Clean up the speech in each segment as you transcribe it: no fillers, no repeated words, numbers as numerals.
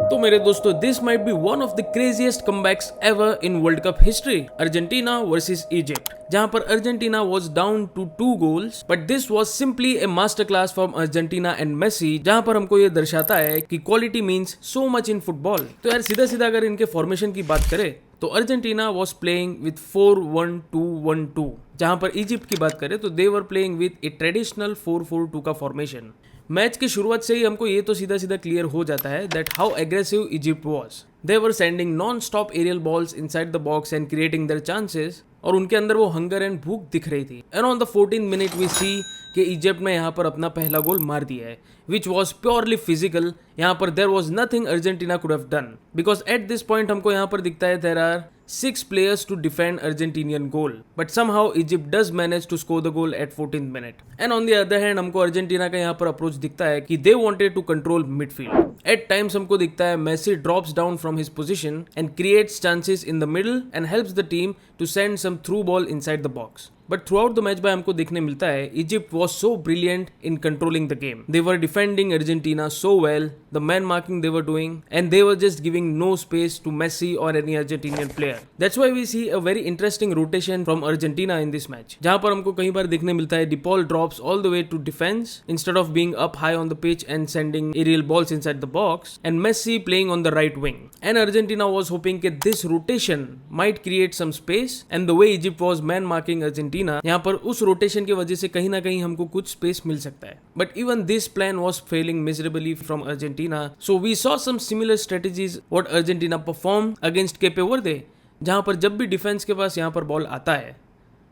तो मेरे दोस्तों, this might be one of the craziest comebacks ever in World Cup history, Argentina versus Egypt, जहां पर Argentina was down to 2 goals, but this was simply a master class from Argentina and Messi, जहां पर हमको ये दर्शाता है कि quality means so much in football. तो यार सीधा सीधा अगर इनके फॉर्मेशन की बात करें तो अर्जेंटीना वाज प्लेइंग विद 4-1-2-1-2, जहां पर इजिप्ट की बात करें तो they were playing with a traditional 4-4-2 का फॉर्मेशन। मैच की शुरुआत से ही हमको ये तो सीधा सीधा क्लियर हो जाता है that how aggressive Egypt was. They were sending non stop aerial balls inside the box and creating their chances, और उनके अंदर वो हंगर एंड भूख दिख रही थी। And on the 14th minute we see कि इजिप्ट ने यहाँ पर अपना पहला गोल मार दिया है, विच वॉज प्योरली फिजिकल। यहाँ पर there was nothing Argentina could have done, because at this point हमको यहाँ पर दिखता है there are 6 players to defend Argentinian goal, but somehow Egypt does manage to score the goal at 14th minute. And on the other hand, हमको Argentina का यहाँ पर approach दिखता है कि they wanted to control midfield. At times हमको दिखता है Messi drops down from his position and creates chances in the middle and helps the team to send some through ball inside the box. But throughout the match भाई हमको देखने मिलता है Egypt was so brilliant in controlling the game. They were defending Argentina so well, the man marking they were doing, and they were just giving no space to Messi और any Argentinian player. That's why we see a very interesting rotation from Argentina in this match, जहां पर हमको कई बार देखने मिलता है De Paul drops all the way to defence instead of being up high on the pitch and sending aerial balls inside the box, and Messi playing on the right wing. And Argentina was hoping कि this rotation might create some space, and the way Egypt was man marking Argentina, यहाँ पर उस rotation की वजह से कहीं ना कहीं हमको कुछ स्पेस मिल सकता है। But even this plan was failing miserably from Argentina, so we saw some similar strategies what Argentina perform against Cape Verde, जहां पर जब भी डिफेंस के पास यहां पर बॉल आता है,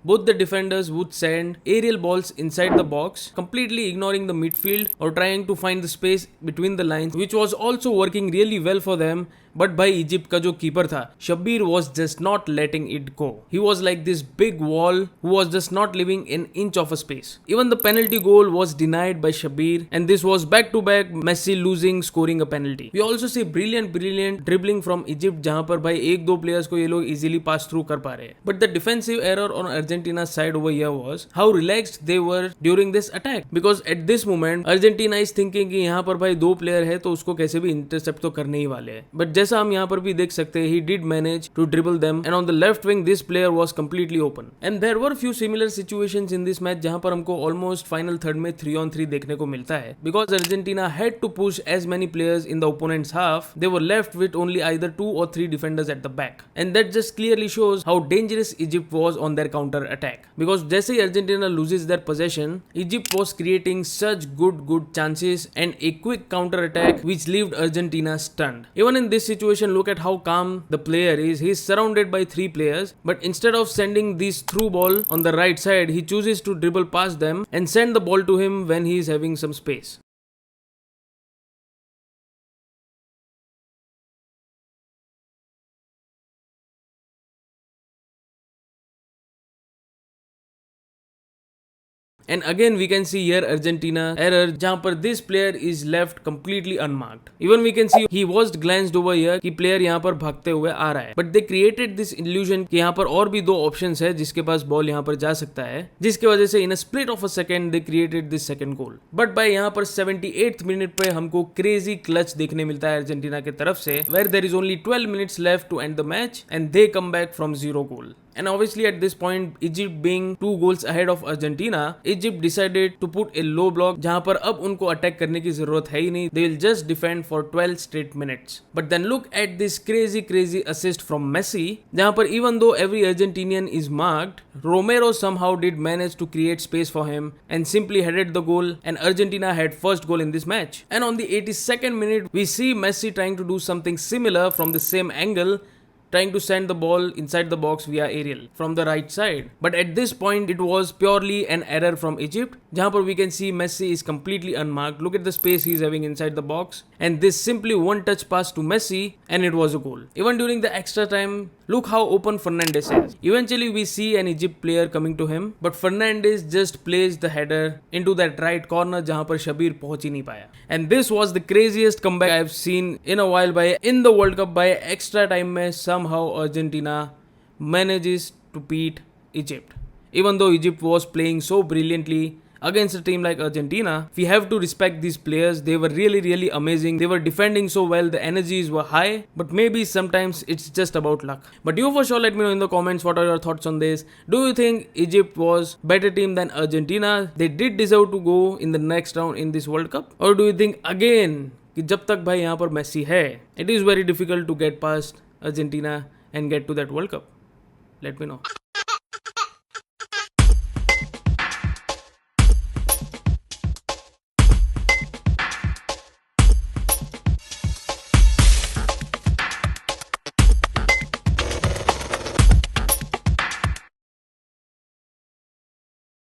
both the defenders would send aerial balls inside the box, completely ignoring the midfield or trying to find the space between the lines, which was also working really well for them. But भाई Egypt का जो keeper था Shabbir was just not letting it go. He was like this big wall who was just not living in inch of a space. Even the penalty goal was denied by Shabbir, and this was back to back Messi losing scoring a penalty. We also see brilliant dribbling from Egypt, जहां पर भाई एक दो players को ये लोग easily pass through कर पा रहे हैं। But the defensive error on Argentina side over here was how relaxed they were during this attack, because at this moment Argentina is thinking कि यहाँ पर भाई दो प्लेयर है तो उसको कैसे भी इंटरसेप्ट तो करने ही वाले हैं। बट जैसा हम यहाँ पर भी देख सकते हैं, he did manage to dribble them, and on the left wing this player was completely open. And there were few similar situations in this match जहां पर हमको almost final third में 3-on-3 देखने को मिलता है, because Argentina had to push as many players in the opponent's half. They were left with only either 2 or 3 defenders at the back, and that just clearly shows how dangerous Egypt was on their counter attack. Because जैसे ही Argentina loses their possession, Egypt was creating such good chances and a quick counter attack which left Argentina stunned. Even in this situation, look at how calm the player is. He is surrounded by 3 players, but instead of sending this through ball on the right side, he chooses to dribble past them and send the ball to him when he is having some space. And again we can see here Argentina error, जहां पर this player is left completely unmarked. Even we can see he was glanced over here कि player यहाँ पर भागते हुए आ रहा है, but they created this illusion कि यहाँ पर और भी 2 options है जिसके पास बॉल यहाँ पर जा सकता है, जिसके वजह से in a split of a second they created this second goal. But by यहाँ पर 78th मिनट पे हमको crazy clutch देखने मिलता है अर्जेंटीना की तरफ से, where there is only 12 minutes left to end the match and they come back from 0 goal. And obviously at this point, Egypt being 2 goals ahead of Argentina, Egypt decided to put a low block, जहां पर अब उनको attack करने की जरूरत है ही नहीं. They will just defend for 12 straight minutes. But then look at this crazy assist from Messi, जहां पर even though every Argentinian is marked, Romero somehow did manage to create space for him and simply headed the goal, and Argentina had first goal in this match. And on the 82nd minute, we see Messi trying to do something similar from the same angle, trying to send the ball inside the box via aerial from the right side. But at this point, it was purely an error from Egypt, जहां पर we can see Messi is completely unmarked. Look at the space he is having inside the box, and this simply one touch pass to Messi, and it was a goal. Even during the extra time, look how open Fernandes is. Eventually, we see an Egypt player coming to him, but Fernandes just plays the header into that right corner, जहां पर शबीर पहुंच ही नहीं पाया. And this was the craziest comeback I have seen in a while in the World Cup. By extra time में somehow Argentina manages to beat Egypt. Even though Egypt was playing so brilliantly against a team like Argentina, we have to respect these players. They were really amazing. They were defending so well. The energies were high, but maybe sometimes it's just about luck. But you for sure let me know in the comments what are your thoughts on this. Do you think Egypt was better team than Argentina? They did deserve to go in the next round in this World Cup? Or do you think again कि जब तक भाई यहाँ पर Messi है, it is very difficult to get past Argentina and get to that World Cup? Let me know.